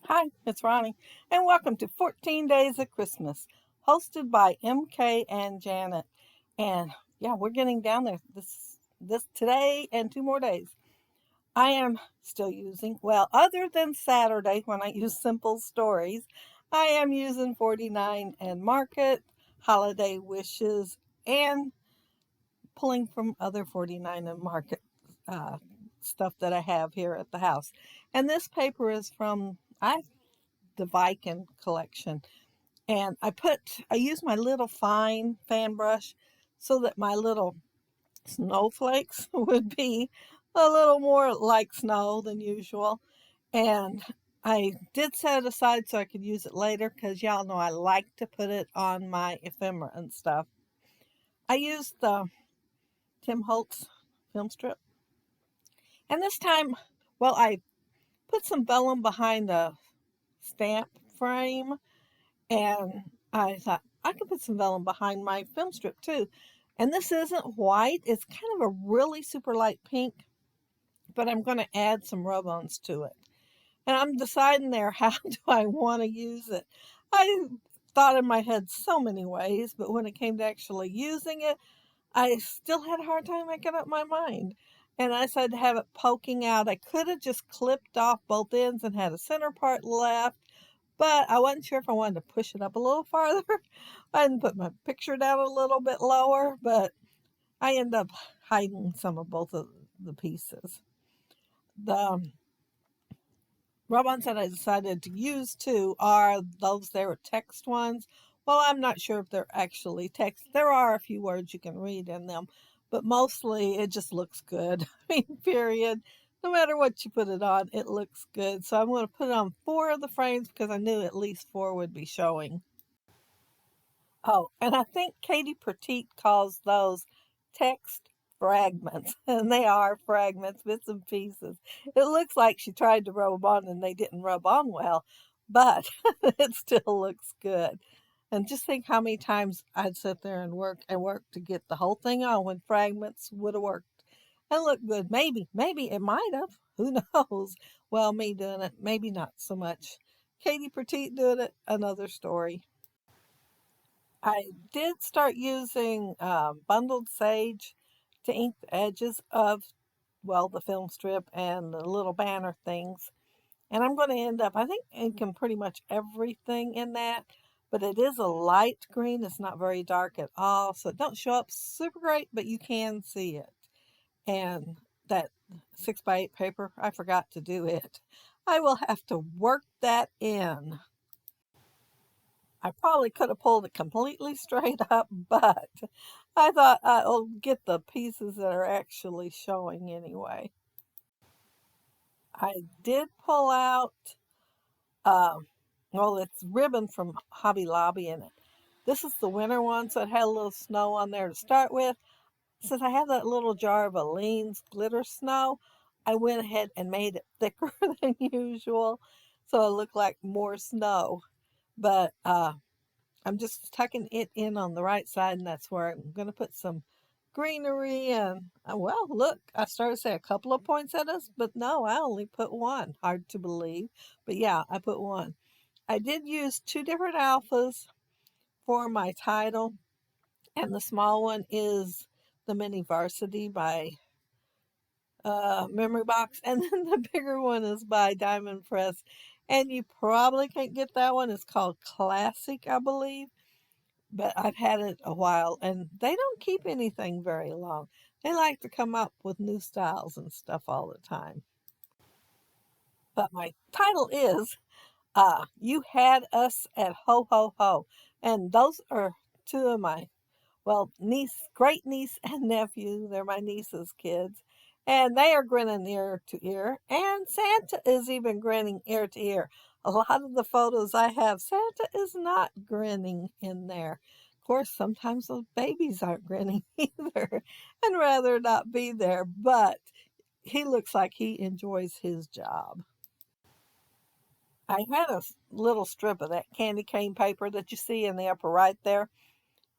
Hi, it's Ronnie, and welcome to 14 Days of Christmas, hosted by MK and Janet. And yeah, we're getting down there this today and 2 more days. I am still using, well, other than Saturday when I use simple stories, I am using 49 and Market, Holiday Wishes, and pulling from other 49 and Market uh, stuff that I have here at the house. And this paper is from the Viking collection. And I use my little fine fan brush so that my little snowflakes would be a little more like snow than usual. And I did set it aside so I could use it later because y'all know I like to put it on my ephemera and stuff. I used the Tim Holtz film strip. And this time, well, I put some vellum behind the stamp frame. And I thought I could put some vellum behind my film strip too. And this isn't white, it's kind of a really super light pink, but I'm going to add some rub-ons to it. And I'm deciding there, how do I want to use it? I thought in my head so many ways, but when it came to actually using it, I still had a hard time making up my mind. And I decided to have it poking out. I could have just clipped off both ends and had a center part left, but I wasn't sure if I wanted to push it up a little farther. I didn't put my picture down a little bit lower, but I end up hiding some of both of the pieces. The rub-ons that I decided to use too are those there text ones. Well, I'm not sure if they're actually text. There are a few words you can read in them, but mostly it just looks good. I mean, period. No matter what you put it on, it looks good. So I'm going to put it on 4 of the frames because I knew at least 4 would be showing. Oh, and I think Katie Petite calls those text fragments, and they are fragments, bits and pieces. It looks like she tried to rub them on and they didn't rub on well, but it still looks good. And just think how many times I'd sit there and work to get the whole thing on when fragments would have worked and looked good. Maybe it might have. Who knows? Well, me doing it, maybe not so much. Katie Petite doing it, another story. I did start using bundled sage to ink the edges of, well, the film strip and the little banner things. And I'm going to end up, I think, inking pretty much everything in that. But it is a light green. It's not very dark at all. So it don't show up super great, but you can see it. And that 6x8 paper, I forgot to do it. I will have to work that in. I probably could have pulled it completely straight up, but I thought I'll get the pieces that are actually showing anyway. I did pull out, uh, well, it's ribbon from Hobby Lobby in it. This is the winter one, so it had a little snow on there to start with. Since I have that little jar of Aleene's glitter snow, I went ahead and made it thicker than usual, so it looked like more snow. But I'm just tucking it in on the right side, and that's where I'm going to put some greenery. And well, look, I started to say a couple of poinsettias, but no, I only put one. Hard to believe, but yeah, I put one. I did use 2 different alphas for my title, and the small one is the Mini Varsity by Memory Box, and then the bigger one is by Diamond Press. And you probably can't get that one. It's called Classic, I believe, but I've had it a while and they don't keep anything very long. They like to come up with new styles and stuff all the time. But my title is You Had Us at Ho Ho Ho. And those are 2 of my, well, great niece and nephew. They're my niece's kids. And they are grinning ear to ear. And Santa is even grinning ear to ear. A lot of the photos I have, Santa is not grinning in there. Of course, sometimes those babies aren't grinning either and rather not be there, but he looks like he enjoys his job. I had a little strip of that candy cane paper that you see in the upper right there.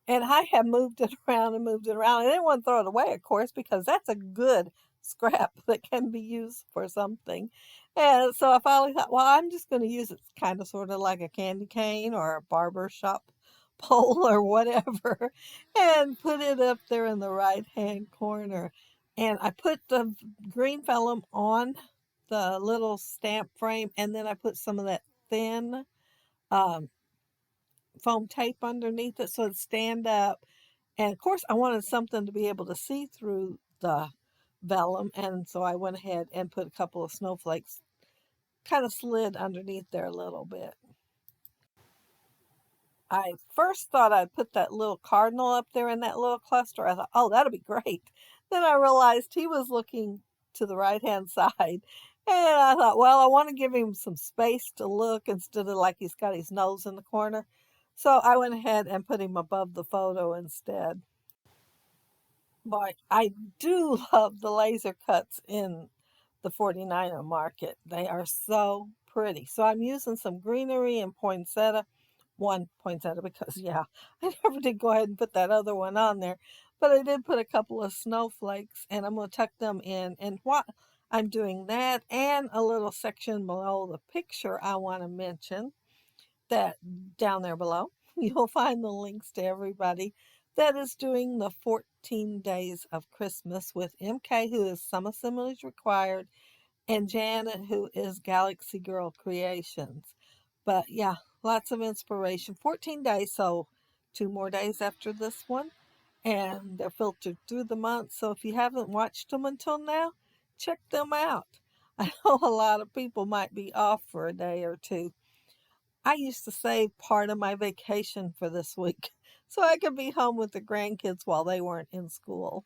And I have moved it around and moved it around. I didn't want to throw it away, of course, because that's a good scrap that can be used for something. And so I finally thought, well, I'm just going to use it kind of sort of like a candy cane or a barber shop pole or whatever, and put it up there in the right hand corner. And I put the green vellum on the little stamp frame, and then I put some of that thin um, foam tape underneath it so it'd stand up. And of course, I wanted something to be able to see through the vellum, and so I went ahead and put a couple of snowflakes kind of slid underneath there a little bit. I first thought I'd put that little cardinal up there in that little cluster. I thought, oh, that'll be great. Then I realized he was looking to the right hand side. And I thought, well, I want to give him some space to look instead of like he's got his nose in the corner. So I went ahead and put him above the photo instead. Boy, I do love the laser cuts in the 49er market. They are so pretty. So I'm using some greenery and poinsettia. One poinsettia because, yeah, I never did go ahead and put that other one on there. But I did put a couple of snowflakes and I'm going to tuck them in. And what I'm doing that and a little section below the picture I want to mention that down there below, you'll find the links to everybody that is doing the 14 days of Christmas with MK, who is Some Assemblies Required, and Janet, who is Galaxy Girl Creations. But yeah, lots of inspiration. 14 days, so 2 more days after this one. And they're filtered through the month. So if you haven't watched them until now, check them out. I know a lot of people might be off for a day or two. I used to save part of my vacation for this week so I could be home with the grandkids while they weren't in school.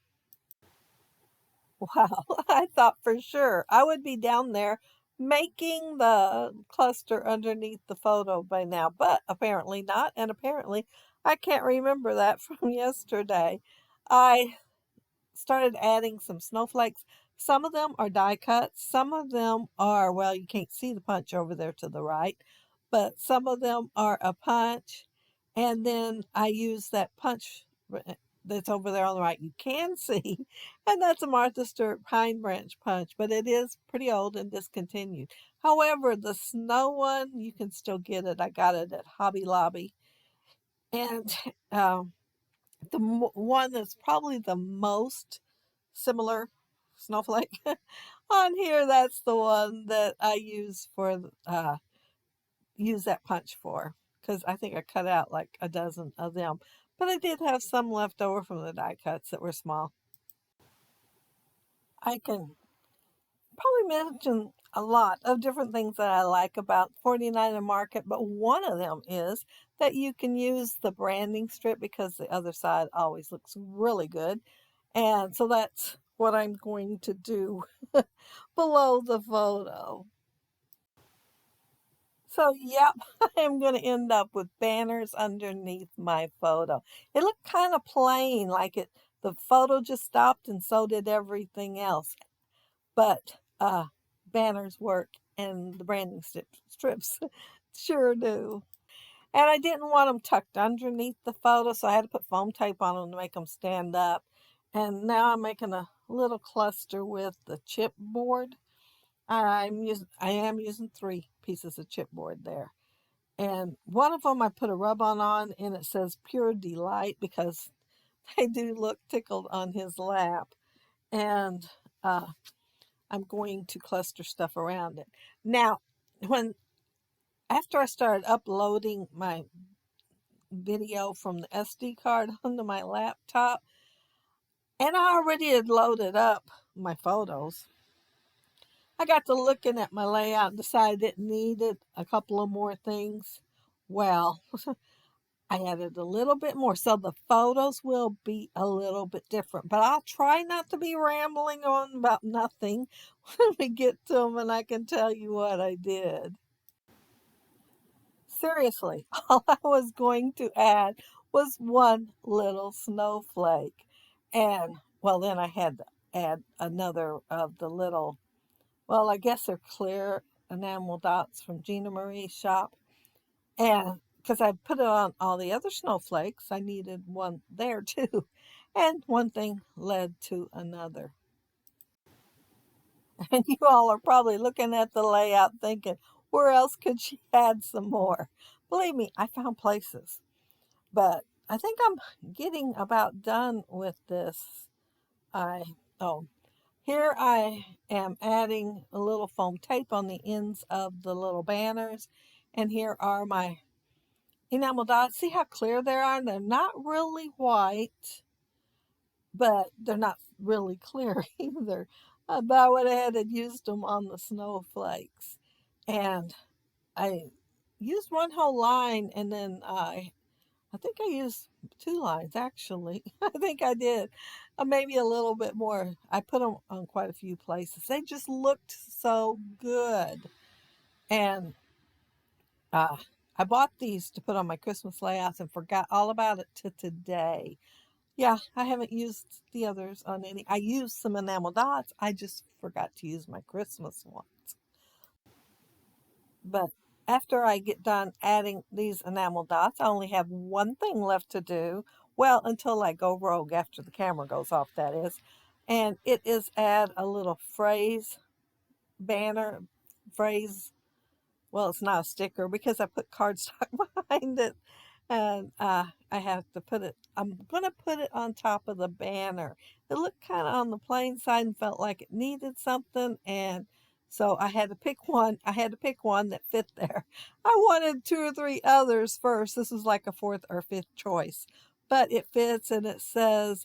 Wow, I thought for sure I would be down there making the cluster underneath the photo by now, but apparently not. And apparently, I can't remember that from yesterday. I started adding some snowflakes. Some of them are die cuts, some of them are, well, you can't see the punch over there to the right, but some of them are a punch. And then I use that punch that's over there on the right, you can see, and that's a Martha Stewart pine branch punch, but it is pretty old and discontinued. However, the snow one, you can still get it. I got it at Hobby Lobby. And um, the one that's probably the most similar snowflake on here, that's the one that I use that punch for, because I think I cut out like a dozen of them, but I did have some left over from the die cuts that were small. I can probably mention a lot of different things that I like about 49er Market, but one of them is that you can use the branding strip because the other side always looks really good. And so that's what I'm going to do below the photo. So, yep, I am going to end up with banners underneath my photo. It looked kind of plain, like the photo just stopped and so did everything else. But banners work and the branding strips sure do. And I didn't want them tucked underneath the photo, so I had to put foam tape on them to make them stand up. And now I'm making a little cluster with the chipboard. I am using 3 pieces of chipboard there. And one of them I put a rub-on on and it says Pure Delight because they do look tickled on his lap. And I'm going to cluster stuff around it. Now, when after I started uploading my video from the SD card onto my laptop, and I already had loaded up my photos, I got to looking at my layout and decided it needed a couple of more things. Well, I added a little bit more, so the photos will be a little bit different. But I'll try not to be rambling on about nothing when we get to them and I can tell you what I did. Seriously, all I was going to add was one little snowflake. And, well, then I had to add another of the little, well, I guess they're clear enamel dots from Gina Marie's shop. And because I put it on all the other snowflakes, I needed one there too. And one thing led to another. And you all are probably looking at the layout thinking, where else could she add some more? Believe me, I found places. But I think I'm getting about done with this. I oh Here I am adding a little foam tape on the ends of the little banners. And here are my enamel dots. See how clear they are? They're not really white, but they're not really clear either. But I went ahead and used them on the snowflakes. And I used one whole line, and then I think I used two lines actually. I think I did. Maybe a little bit more. I put them on quite a few places. They just looked so good. And uh, I bought these to put on my Christmas layouts and forgot all about it to today. Yeah, I haven't used the others on any. I used some enamel dots. I just forgot to use my Christmas ones. But after I get done adding these enamel dots, I only have one thing left to do. Well, until I go rogue after the camera goes off, that is. And it is add a little phrase banner, phrase. Well, it's not a sticker because I put cardstock behind it. And I have to put it, I'm going to put it on top of the banner. It looked kind of on the plain side and felt like it needed something. And so I had to pick one. I had to pick one that fit there. I wanted two or three others first. This was like a fourth or fifth choice. But it fits, and it says,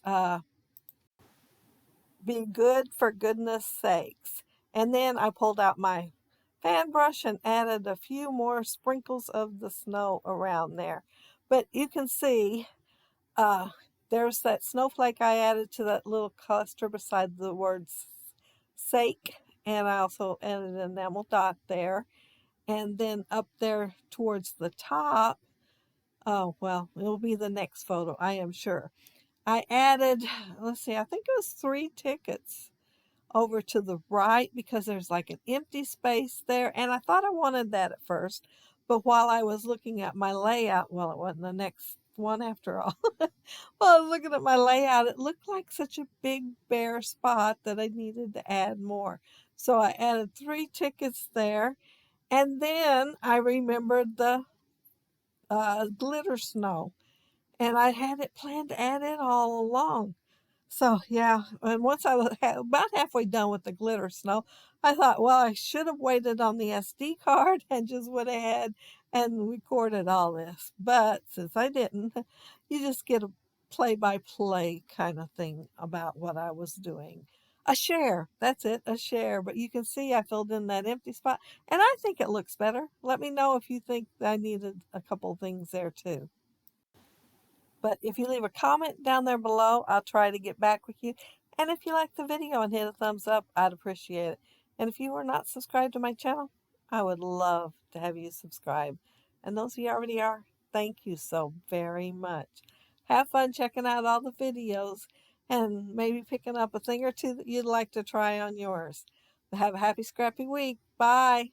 be good for goodness sakes. And then I pulled out my fan brush and added a few more sprinkles of the snow around there. But you can see uh, there's that snowflake I added to that little cluster beside the word sake. And I also added an enamel dot there. And then up there towards the top, oh, well, it'll be the next photo, I am sure. I added, let's see, I think it was 3 tickets over to the right because there's like an empty space there. And I thought I wanted that at first. But while I was looking at my layout, well, it wasn't the next one after all. While I was looking at my layout, it looked like such a big bare spot that I needed to add more. So I added 3 tickets there. And then I remembered the glitter snow. And I had it planned to add it all along. So yeah, and once I was about halfway done with the glitter snow, I thought, well, I should have waited on the SD card and just went ahead and recorded all this. But since I didn't, you just get a play-by-play kind of thing about what I was doing. A share, that's it, a share. But you can see I filled in that empty spot, and I think it looks better. Let me know if you think I needed a couple things there too. But if you leave a comment down there below, I'll try to get back with you. And if you like the video and hit a thumbs up, I'd appreciate it. And if you are not subscribed to my channel, I would love to have you subscribe. And those of you already are, thank you so very much. Have fun checking out all the videos and maybe picking up a thing or two that you'd like to try on yours. Have a happy scrappy week. Bye.